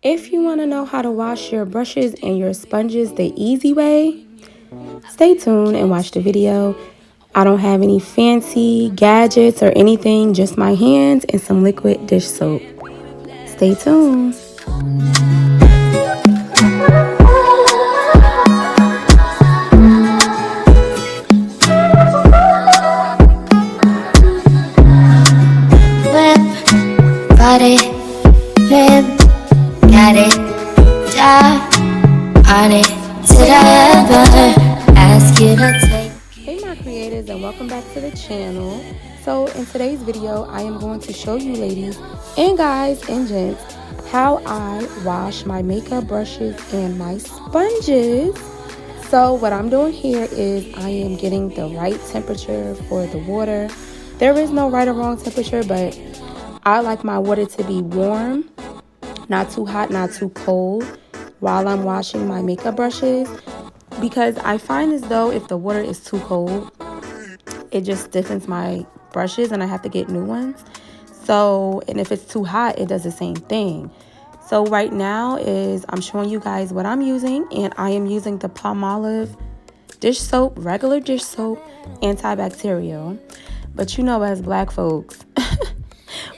If you want to know how to wash your brushes and your sponges the easy way, stay tuned and watch the video. I don't have any fancy gadgets or anything, just my hands and some liquid dish soap. Stay tuned. Got it, job on it. Did I ever ask you to take? Hey my creators, and welcome back to the channel. So in today's video, I am going to show you ladies and guys and gents how I wash my makeup brushes and my sponges. So what I'm doing here is I am getting the right temperature for the water. There is no right or wrong temperature, but I like my water to be warm, not too hot, not too cold, while I'm washing my makeup brushes, because I find as though if the water is too cold, it just stiffens my brushes and I have to get new ones. So, and if it's too hot, it does the same thing. So right now I'm showing you guys what I'm using, and I am using the Palmolive dish soap, regular dish soap, antibacterial. But you know, as black folks,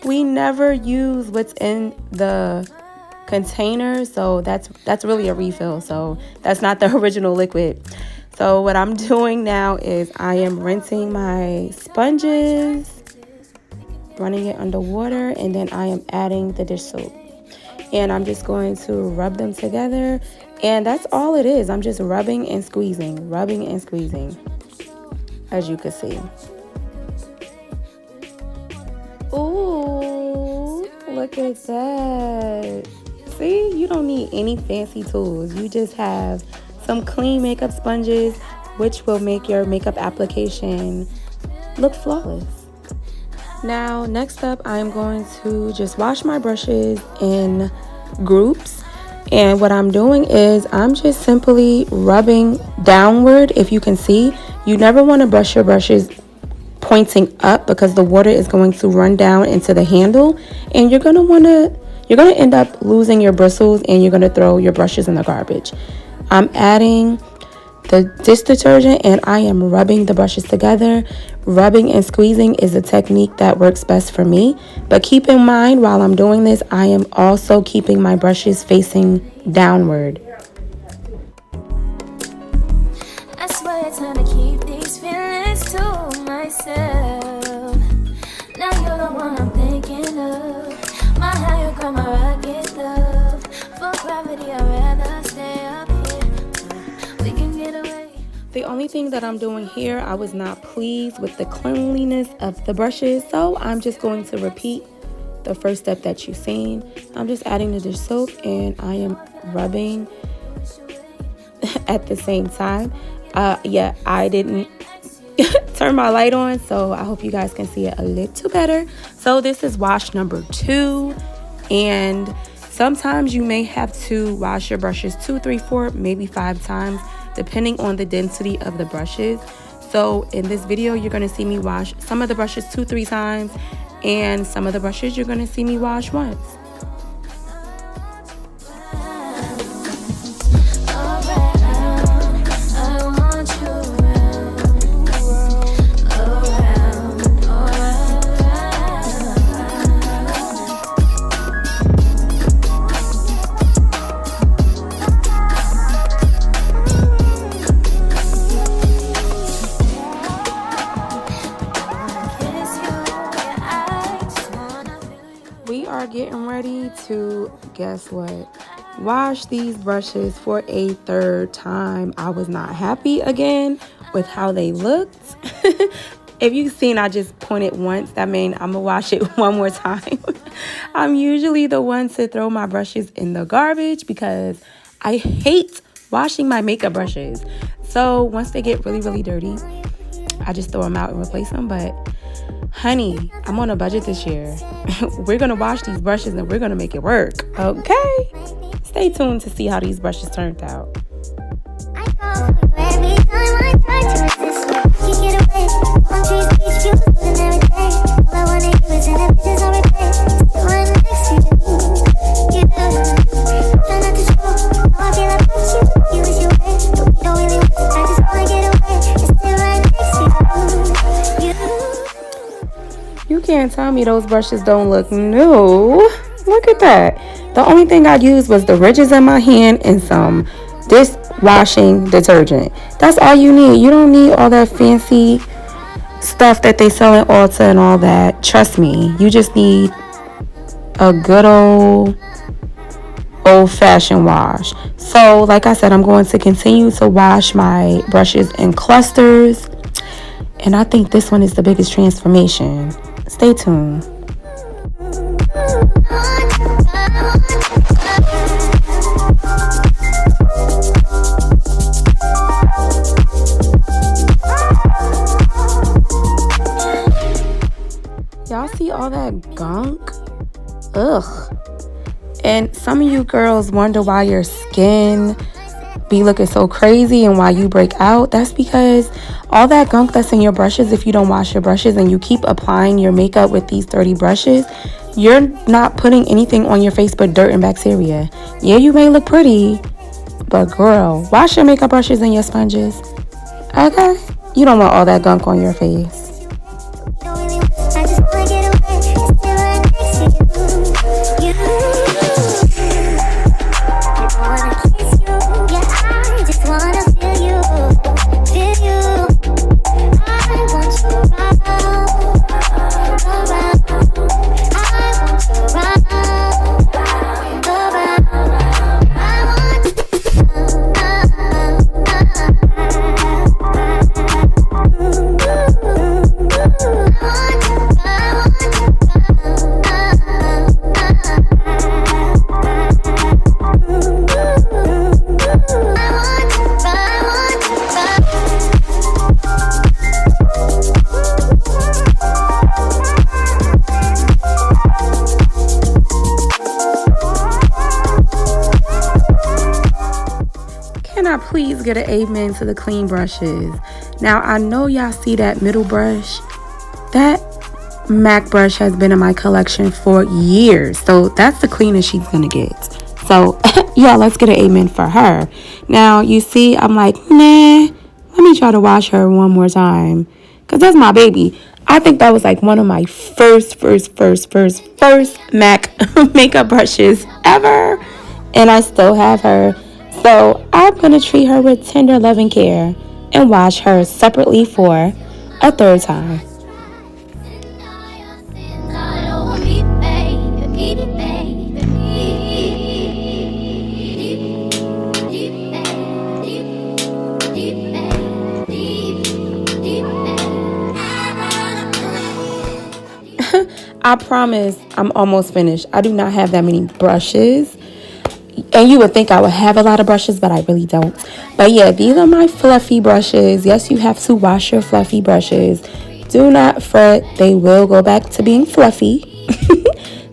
we never use what's in the container, so that's really a refill, so that's not the original liquid. So what I'm doing now is I am rinsing my sponges, running it under water, and then I am adding the dish soap, and I'm just going to rub them together, and that's all it is. I'm just rubbing and squeezing, as you can see. Ooh, look at that. See, you don't need any fancy tools. You just have some clean makeup sponges, which will make your makeup application look flawless. Now, next up, I'm going to just wash my brushes in groups. And what I'm doing is I'm just simply rubbing downward. If you can see, you never want to brush your brushes pointing up, because the water is going to run down into the handle, and you're going to end up losing your bristles, and you're going to throw your brushes in the garbage. I'm adding the dish detergent, and I am rubbing the brushes together. Rubbing and squeezing is a technique that works best for me, but keep in mind, while I'm doing this, I am also keeping my brushes facing downward. I swear it's time to keep these feelings to myself. Now you're the one I'm thinking of. My higher ground, my rocket love. For gravity, I'd rather stay up here. We can get away. The only thing that I'm doing here, I was not pleased with the cleanliness of the brushes, so I'm just going to repeat the first step that you've seen. I'm just adding the dish soap, and I am rubbing at the same time. Yeah, I didn't turn my light on, so I hope you guys can see it a little better. So this is wash number 2, and sometimes you may have to wash your brushes 2, 3, 4, maybe 5 times, depending on the density of the brushes. So in this video, you're going to see me wash some of the brushes 2, 3 times, and some of the brushes you're going to see me wash once. We are getting ready to, guess what, wash these brushes for a 3rd time. I was not happy again with how they looked. If you've seen, I just pointed once. That means I'm gonna wash it one more time. I'm usually the one to throw my brushes in the garbage because I hate washing my makeup brushes. So once they get really, really dirty, I just throw them out and replace them. But honey, I'm on a budget this year. We're gonna wash these brushes and we're gonna make it work, okay? Stay tuned to see how these brushes turned out. All I wanna do is in the bitches on replay. Still right next to you. can't tell me those brushes don't look new. Look at that. The only thing I used was the ridges in my hand and some dishwashing detergent. That's all you need. You don't need all that fancy stuff that they sell in Ulta and all that. Trust me. You just need a good old-fashioned wash. So like I said, I'm going to continue to wash my brushes in clusters, and I think this one is the biggest transformation. Stay tuned. Y'all see all that gunk? Ugh. And some of you girls wonder why your skin be looking so crazy and why you break out. That's because all that gunk that's in your brushes, if you don't wash your brushes and you keep applying your makeup with these 30 brushes, you're not putting anything on your face but dirt and bacteria. Yeah, you may look pretty, but girl, wash your makeup brushes and your sponges. Okay? You don't want all that gunk on your face. Please get an amen to the clean brushes. Now I know y'all see that middle brush. That MAC brush has been in my collection for years, so that's the cleanest she's gonna get. So yeah, let's get an amen for her. Now you see, I'm like, nah, let me try to wash her one more time, because that's my baby. I think that was like one of my first MAC makeup brushes ever, and I still have her. So I'm going to treat her with tender loving care and wash her separately for a third time. I promise I'm almost finished. I do not have that many brushes. And you would think I would have a lot of brushes, but I really don't. But yeah, these are my fluffy brushes. Yes, you have to wash your fluffy brushes. Do not fret. They will go back to being fluffy.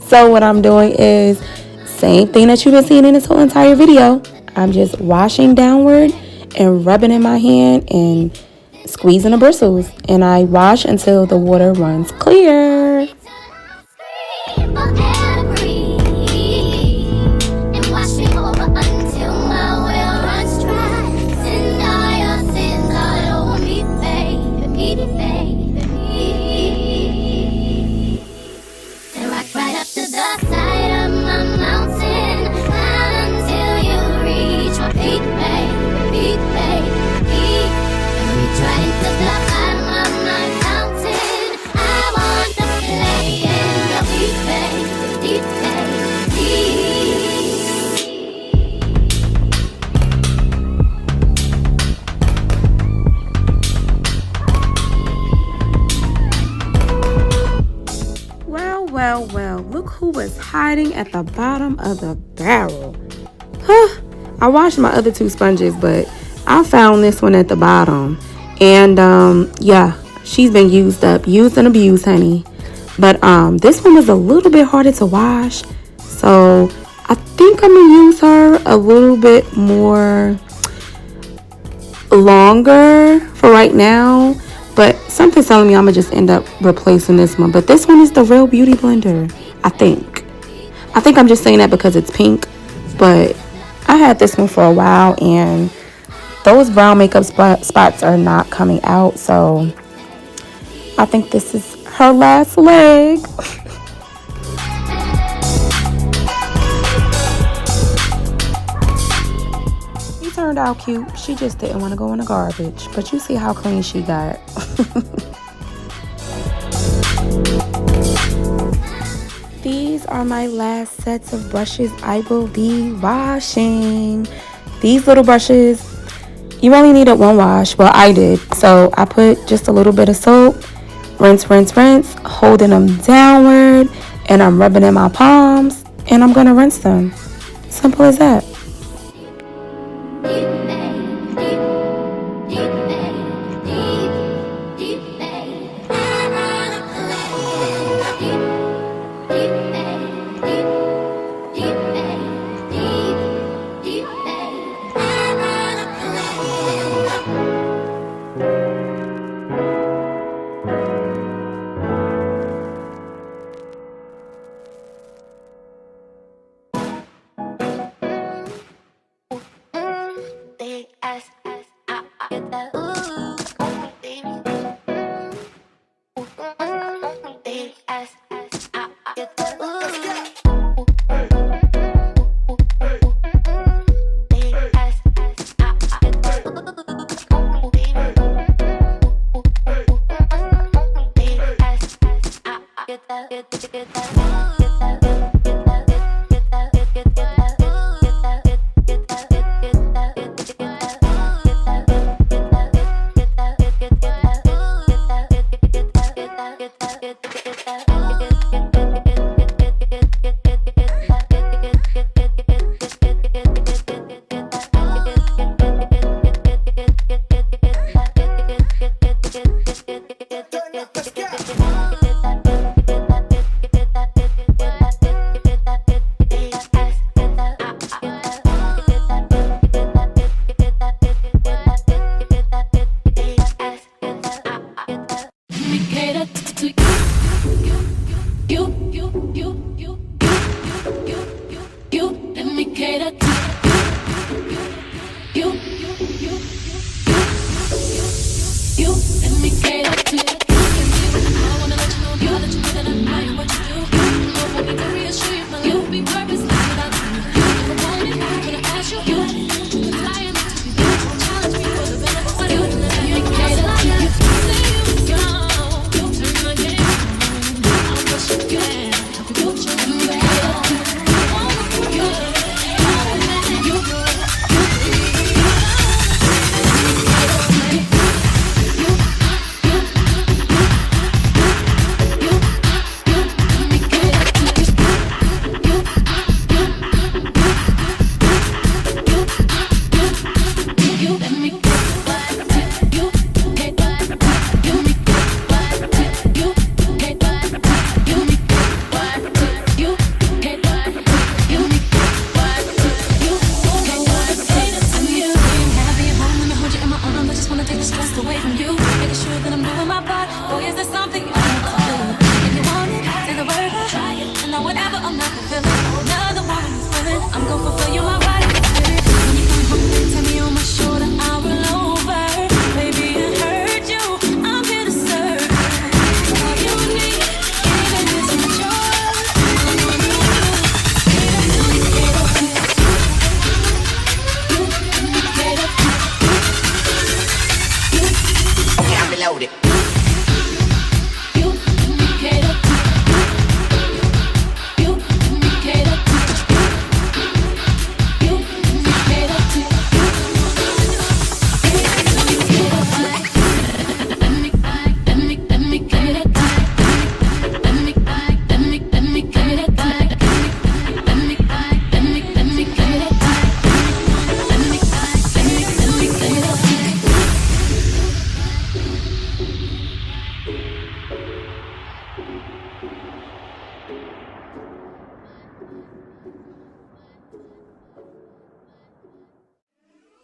So what I'm doing is same thing that you've been seeing in this whole entire video. I'm just washing downward and rubbing in my hand and squeezing the bristles. And I wash until the water runs clear. Well, look who was hiding at the bottom of the barrel. I washed my other two sponges, but I found this one at the bottom. And yeah, she's been used up, used and abused, honey. But this one was a little bit harder to wash, so I think I'm gonna use her a little bit more longer for right now. But something's telling me I'm gonna just end up replacing this one. But this one is the Real Beauty blender, I think. I'm just saying that because it's pink. But I had this one for a while, and those brown makeup spots are not coming out. So I think this is her last leg. He turned out cute. She just didn't want to go in the garbage. But you see how clean she got. These are my last sets of brushes I will be washing. These little brushes, you only needed one wash. Well, I did. So I put just a little bit of soap, rinse, rinse, rinse, holding them downward, and I'm rubbing in my palms, and I'm going to rinse them. Simple as that.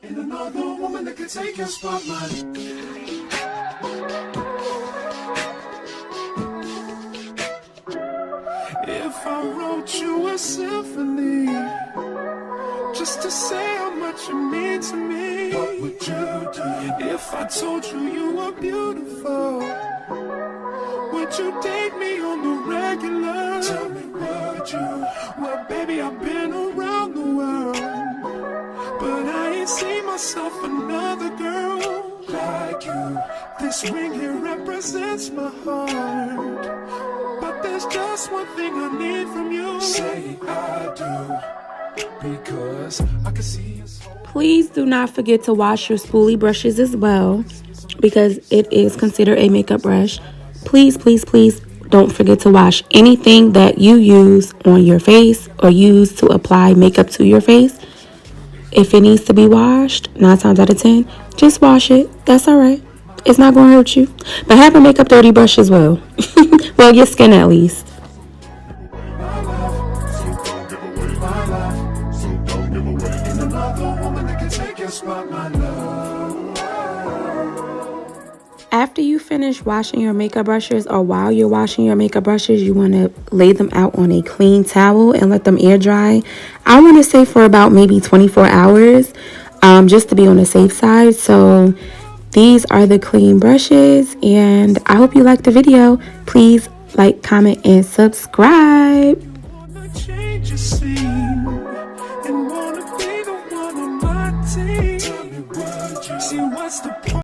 Ain't another woman that can take your spotlight. If I wrote you a symphony, just to say how much you mean to me, what would you do? If I told you you were beautiful, would you date me on the regular? Tell me, would you? Well, baby, I've been around the world, but I ain't seen myself another girl like you. This ring here represents my heart, but there's just one thing I need from you. Say I do, because I can see your soul. Please do not forget to wash your spoolie brushes as well, because it is considered a makeup brush. Please, please, please don't forget to wash anything that you use on your face or use to apply makeup to your face. If it needs to be washed, 9 times out of 10, just wash it. That's all right. It's not going to hurt you. But have a makeup dirty brush as well. Well, your skin at least. After you finish washing your makeup brushes, or while you're washing your makeup brushes, you want to lay them out on a clean towel and let them air dry. I want to say for about maybe 24 hours, just to be on the safe side. So these are the clean brushes, and I hope you liked the video. Please like, comment, and subscribe. Change your scene.